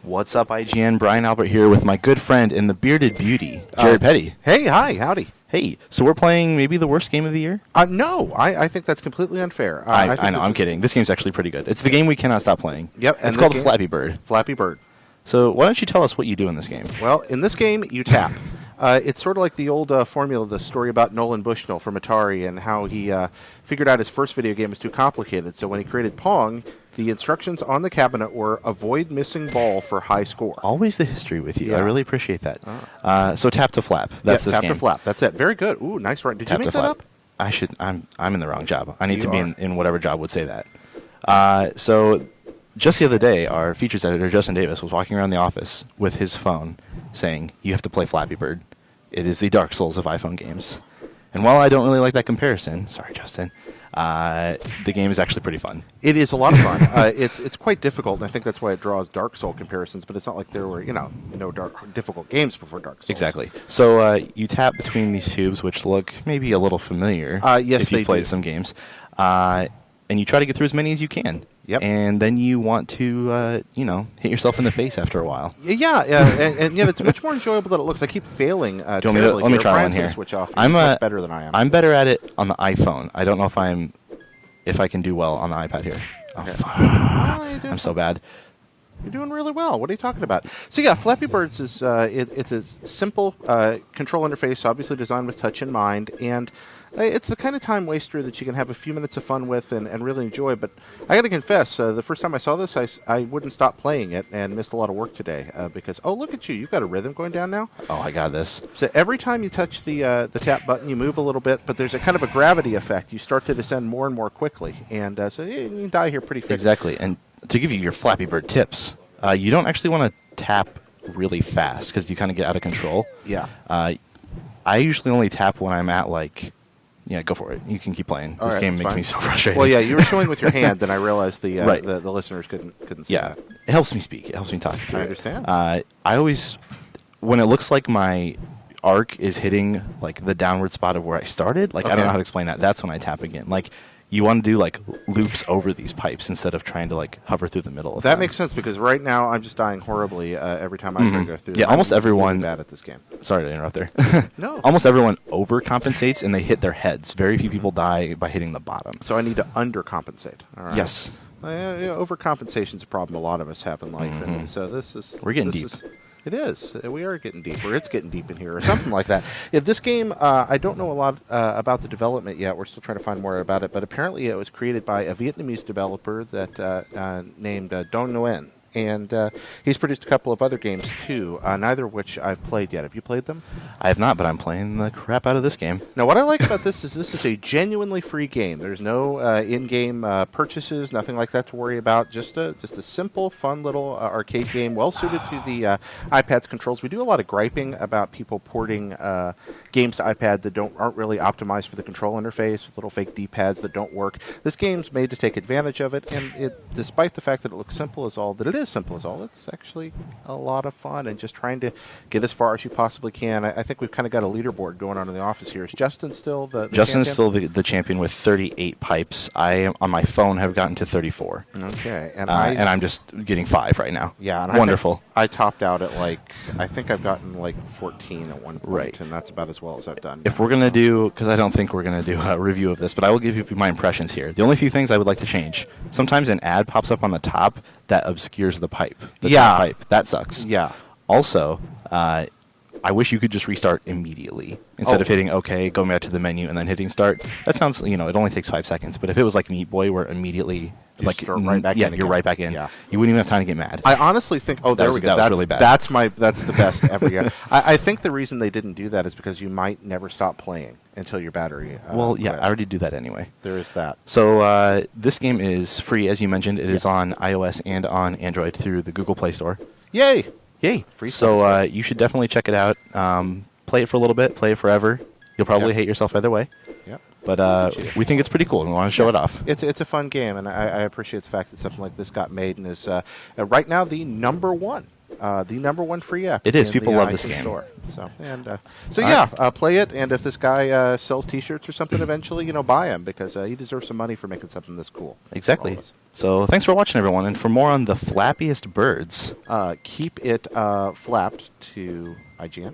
What's up, IGN? Brian Albert here with my good friend and the bearded beauty, Jared Petty. Hey, hi, howdy. Hey, so we're playing maybe the worst game of the year? No, I think that's completely unfair. I know, I'm kidding. This game's actually pretty good. It's the game we cannot stop playing. Yep. It's called Flappy Bird. Flappy Bird. So why don't you tell us what you do in this game? Well, in this game, you tap. It's sort of like the old formula, the story about Nolan Bushnell from Atari and how he figured out his first video game was too complicated. So when he created Pong, the instructions on the cabinet were avoid missing ball for high score. Always the history with you. Yeah. I really appreciate that. So tap to flap. That's this tap game. to flap. That's it. Very good. Ooh, nice writing. Did Tap you make to that flap. up? I'm in the wrong job. I need to be are. in whatever job would say that. So just the other day, our features editor, Justin Davis, was walking around the office with his phone saying, you have to play Flappy Bird. It is the Dark Souls of iPhone games. And while I don't really like that comparison, sorry, Justin, the game is actually pretty fun. It is a lot of fun. It's quite difficult, and I think that's why it draws Dark Soul comparisons, but it's not like there were, no difficult games before Dark Souls. Exactly. So you tap between these tubes, which look maybe a little familiar yes, if you've they played do. some games. And you try to get through as many as you can. Yep. And then you want to, hit yourself in the face after a while. Yeah, and it's much more enjoyable than it looks. I keep failing. Do you want me to, let me try one here. Switch off. I'm much better than I am. I'm better at it on the iPhone. I don't know if I can do well on the iPad here. Okay. Oh, fuck. I'm so bad. You're doing really well. What are you talking about? So yeah, Flappy Birds is it's a simple control interface, obviously designed with touch in mind, and it's the kind of time waster that you can have a few minutes of fun with and really enjoy. But I got to confess, the first time I saw this, I wouldn't stop playing it and missed a lot of work today because, oh, look at you. You've got a rhythm going down now. Oh, I got this. So every time you touch the tap button, you move a little bit, but there's a kind of a gravity effect. You start to descend more and more quickly, and so you can die here pretty fast. Exactly. And to give you your Flappy Bird tips, you don't actually want to tap really fast because you kind of get out of control. Yeah. I usually only tap when I'm at yeah, go for it. You can keep playing. This game makes me so frustrated. Well, yeah, you were showing with your hand, and I realized the right. the listeners couldn't see yeah, that. It helps me speak. It helps me talk through I it. understand. I always, when it looks like my arc is hitting the downward spot of where I started, I don't know how to explain that. That's when I tap again. You want to do loops over these pipes instead of trying to hover through the middle of them. That makes sense because right now I'm just dying horribly every time I try to go through. Yeah, almost everyone. Really bad at this game. Sorry to interrupt there. No. Almost everyone overcompensates and they hit their heads. Very few people die by hitting the bottom. So I need to undercompensate. All right. Yes. Overcompensation is a problem a lot of us have in life, and so We're getting deep. It is. We are getting deeper. It's getting deep in here, or something like that. Yeah, this game, I don't know a lot about the development yet. We're still trying to find more about it, but apparently it was created by a Vietnamese developer that named Dong Nguyen. And he's produced a couple of other games, too, neither of which I've played yet. Have you played them? I have not, but I'm playing the crap out of this game. Now, what I like about this is a genuinely free game. There's no in-game purchases, nothing like that to worry about. Just a simple, fun little arcade game, well-suited to the iPad's controls. We do a lot of griping about people porting games to iPad that aren't really optimized for the control interface, with little fake D-pads that don't work. This game's made to take advantage of it, and despite the fact that it looks simple as all, that it is simple as all, it's actually a lot of fun, and just trying to get as far as you possibly can. I think we've kind of got a leaderboard going on in the office here. Is Justin still the Justin's champion? still the champion with 38 pipes. I, on my phone, have gotten to 34. Okay. And I'm just getting 5 right now. Yeah. And wonderful. I topped out at I think I've gotten 14 at one point, right. And that's about as well as I've done. If we're going to do, because I don't think we're going to do a review of this, but I will give you my impressions here. The only few things I would like to change. Sometimes an ad pops up on the top that obscures the pipe. The top pipe. That sucks. Yeah. Also, I wish you could just restart immediately instead of hitting OK, going back to the menu, and then hitting start. That sounds, it only takes 5 seconds. But if it was like Meat Boy, where immediately, start right back in you're again. right back in. Yeah. You wouldn't even have time to get mad. I honestly think. Oh, there we go. That was really bad. That's the best ever. Yeah. I think the reason they didn't do that is because you might never stop playing until your battery. Well, yeah, I already do that anyway. There is that. So this game is free, as you mentioned. It is on iOS and on Android through the Google Play Store. Yay! Yay! Free. So you should definitely check it out. Play it for a little bit. Play it forever. You'll probably hate yourself either way. Yep. But we think it's pretty cool, and we want to show it off. It's a fun game, and I appreciate the fact that something like this got made and is right now the #1 the #1 free app. It is. in People the love this iTunes game. Store. So play it, and if this guy sells T-shirts or something eventually, buy him because he deserves some money for making something this cool. Exactly. So thanks for watching, everyone. And for more on the flappiest birds, keep it flapped to IGN.